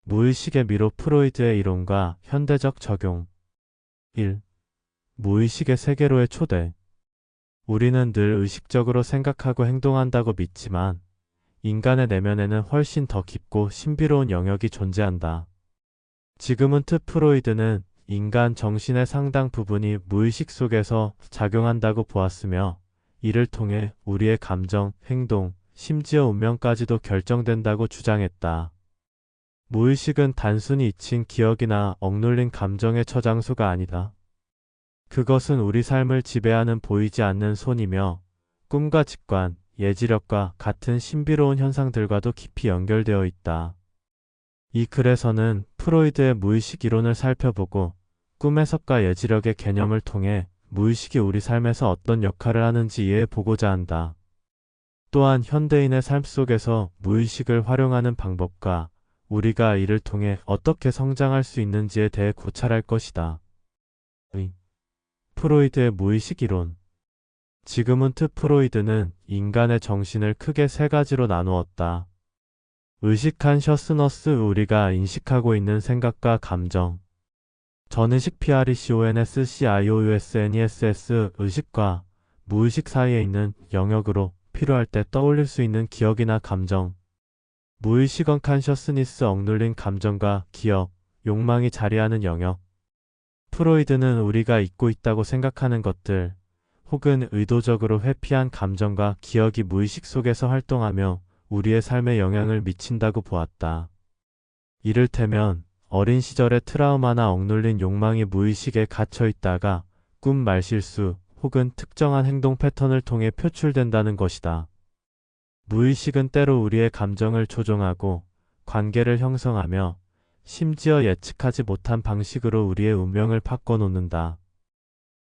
무의식의 미로 프로이드의 이론과 현대적 적용. 1. 무의식의 세계로의 초대. 우리는 늘 의식적으로 생각하고 행동한다고 믿지만 인간의 내면에는 훨씬 더 깊고 신비로운 영역이 존재한다. 지그문트 프로이드는 인간 정신의 상당 부분이 무의식 속에서 작용한다고 보았으며 이를 통해 우리의 감정, 행동, 심지어 운명까지도 결정된다고 주장했다. 무의식은 단순히 잊힌 기억이나 억눌린 감정의 저장소가 아니다. 그것은 우리 삶을 지배하는 보이지 않는 손이며 꿈과 직관, 예지력과 같은 신비로운 현상들과도 깊이 연결되어 있다. 이 글에서는 프로이드의 무의식 이론을 살펴보고 꿈 해석과 예지력의 개념을 통해 무의식이 우리 삶에서 어떤 역할을 하는지 이해해 보고자 한다. 또한 현대인의 삶 속에서 무의식을 활용하는 방법과 우리가 이를 통해 어떻게 성장할 수 있는지에 대해 고찰할 것이다. 프로이드의 무의식 이론. 지그문트 프로이드는 인간의 정신을 크게 세 가지로 나누었다. 의식 컨셔스너스, 우리가 인식하고 있는 생각과 감정. 전의식 PRECONSCIOUSNESS, 의식과 무의식 사이에 있는 영역으로 필요할 때 떠올릴 수 있는 기억이나 감정. 무의식 언컨셔스니스, 억눌린 감정과 기억, 욕망이 자리하는 영역. 프로이드는 우리가 잊고 있다고 생각하는 것들, 혹은 의도적으로 회피한 감정과 기억이 무의식 속에서 활동하며 우리의 삶에 영향을 미친다고 보았다. 이를테면 어린 시절의 트라우마나 억눌린 욕망이 무의식에 갇혀 있다가 꿈 말실수 혹은 특정한 행동 패턴을 통해 표출된다는 것이다. 무의식은 때로 우리의 감정을 조종하고 관계를 형성하며 심지어 예측하지 못한 방식으로 우리의 운명을 바꿔놓는다.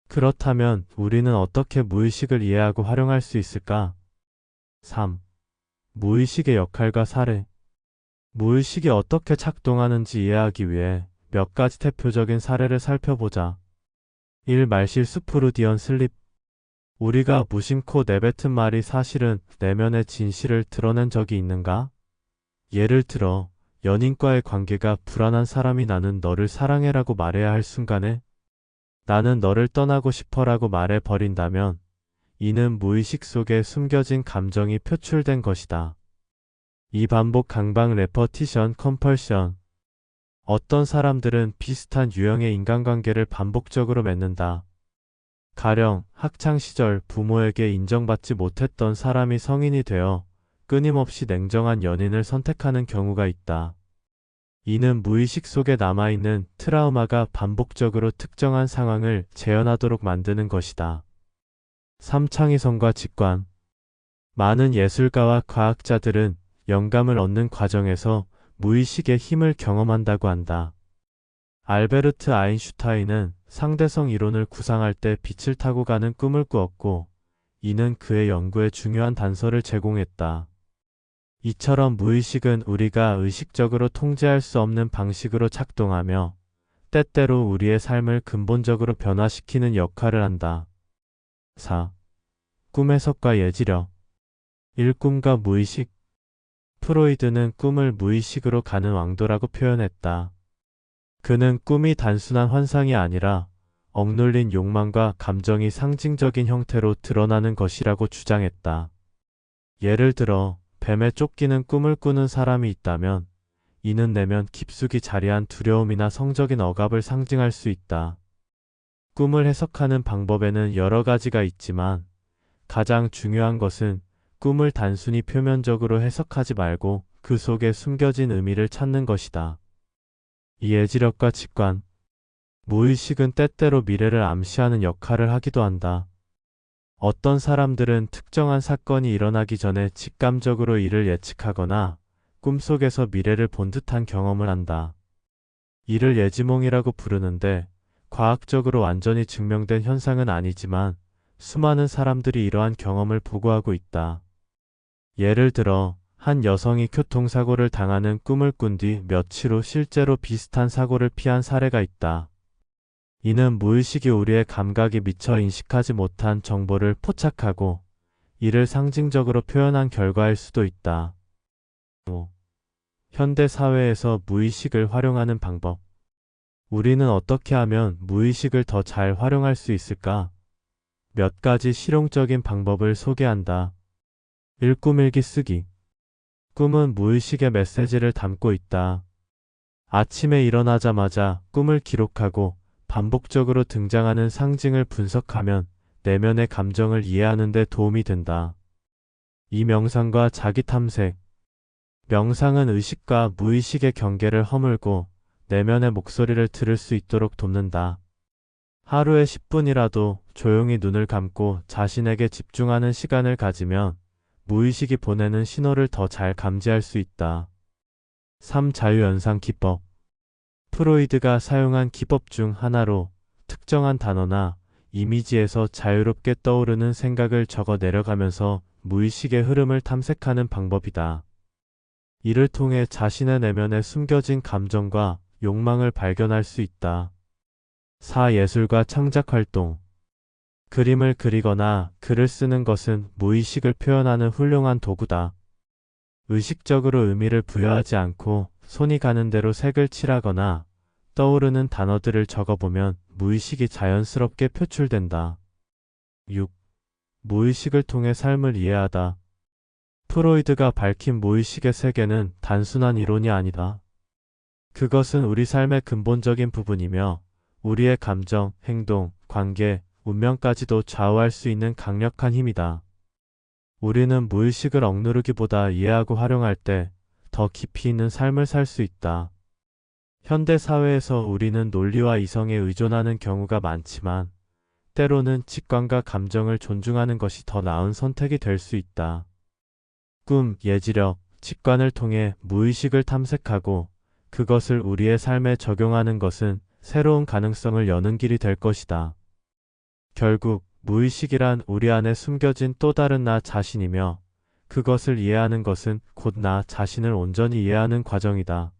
그렇다면 우리는 어떻게 무의식을 이해하고 활용할 수 있을까? 3. 무의식의 역할과 사례. 무의식이 어떻게 작동하는지 이해하기 위해 몇 가지 대표적인 사례를 살펴보자. 1. 말실수 프루디언 슬립. 우리가 무심코 내뱉은 말이 사실은 내면의 진실을 드러낸 적이 있는가? 예를 들어 연인과의 관계가 불안한 사람이 나는 너를 사랑해라고 말해야 할 순간에 나는 너를 떠나고 싶어라고 말해버린다면 이는 무의식 속에 숨겨진 감정이 표출된 것이다. 이 반복 강박 레퍼티션 컴펄션. 어떤 사람들은 비슷한 유형의 인간관계를 반복적으로 맺는다. 가령 학창시절 부모에게 인정받지 못했던 사람이 성인이 되어 끊임없이 냉정한 연인을 선택하는 경우가 있다. 이는 무의식 속에 남아있는 트라우마가 반복적으로 특정한 상황을 재현하도록 만드는 것이다. 3. 창의성과 직관. 많은 예술가와 과학자들은 영감을 얻는 과정에서 무의식의 힘을 경험한다고 한다. 알베르트 아인슈타인은 상대성 이론을 구상할 때 빛을 타고 가는 꿈을 꾸었고 이는 그의 연구에 중요한 단서를 제공했다. 이처럼 무의식은 우리가 의식적으로 통제할 수 없는 방식으로 작동하며 때때로 우리의 삶을 근본적으로 변화시키는 역할을 한다. 4. 꿈 해석과 예지력. 1. 꿈과 무의식. 프로이드는 꿈을 무의식으로 가는 왕도라고 표현했다. 그는 꿈이 단순한 환상이 아니라 억눌린 욕망과 감정이 상징적인 형태로 드러나는 것이라고 주장했다. 예를 들어 뱀에 쫓기는 꿈을 꾸는 사람이 있다면 이는 내면 깊숙이 자리한 두려움이나 성적인 억압을 상징할 수 있다. 꿈을 해석하는 방법에는 여러 가지가 있지만 가장 중요한 것은 꿈을 단순히 표면적으로 해석하지 말고 그 속에 숨겨진 의미를 찾는 것이다. 이 예지력과 직관. 무의식은 때때로 미래를 암시하는 역할을 하기도 한다. 어떤 사람들은 특정한 사건이 일어나기 전에 직감적으로 이를 예측하거나 꿈속에서 미래를 본 듯한 경험을 한다. 이를 예지몽이라고 부르는데 과학적으로 완전히 증명된 현상은 아니지만 수많은 사람들이 이러한 경험을 보고하고 있다. 예를 들어 한 여성이 교통사고를 당하는 꿈을 꾼 뒤 며칠 후 실제로 비슷한 사고를 피한 사례가 있다. 이는 무의식이 우리의 감각이 미처 인식하지 못한 정보를 포착하고 이를 상징적으로 표현한 결과일 수도 있다. 5. 현대 사회에서 무의식을 활용하는 방법. 우리는 어떻게 하면 무의식을 더 잘 활용할 수 있을까? 몇 가지 실용적인 방법을 소개한다. 1. 꿈일기 쓰기. 꿈은 무의식의 메시지를 담고 있다. 아침에 일어나자마자 꿈을 기록하고 반복적으로 등장하는 상징을 분석하면 내면의 감정을 이해하는 데 도움이 된다. 2. 명상과 자기 탐색. 명상은 의식과 무의식의 경계를 허물고 내면의 목소리를 들을 수 있도록 돕는다. 하루에 10분이라도 조용히 눈을 감고 자신에게 집중하는 시간을 가지면 무의식이 보내는 신호를 더 잘 감지할 수 있다. 3. 자유연상 기법. 프로이드가 사용한 기법 중 하나로 특정한 단어나 이미지에서 자유롭게 떠오르는 생각을 적어 내려가면서 무의식의 흐름을 탐색하는 방법이다. 이를 통해 자신의 내면에 숨겨진 감정과 욕망을 발견할 수 있다. 4. 예술과 창작 활동. 그림을 그리거나 글을 쓰는 것은 무의식을 표현하는 훌륭한 도구다. 의식적으로 의미를 부여하지 않고 손이 가는 대로 색을 칠하거나 떠오르는 단어들을 적어보면 무의식이 자연스럽게 표출된다. 6. 무의식을 통해 삶을 이해하다. 프로이드가 밝힌 무의식의 세계는 단순한 이론이 아니다. 그것은 우리 삶의 근본적인 부분이며 우리의 감정, 행동, 관계, 운명까지도 좌우할 수 있는 강력한 힘이다. 우리는 무의식을 억누르기보다 이해하고 활용할 때 더 깊이 있는 삶을 살 수 있다. 현대 사회에서 우리는 논리와 이성에 의존하는 경우가 많지만 때로는 직관과 감정을 존중하는 것이 더 나은 선택이 될 수 있다. 꿈, 예지력, 직관을 통해 무의식을 탐색하고 그것을 우리의 삶에 적용하는 것은 새로운 가능성을 여는 길이 될 것이다. 결국 무의식이란 우리 안에 숨겨진 또 다른 나 자신이며 그것을 이해하는 것은 곧 나 자신을 온전히 이해하는 과정이다.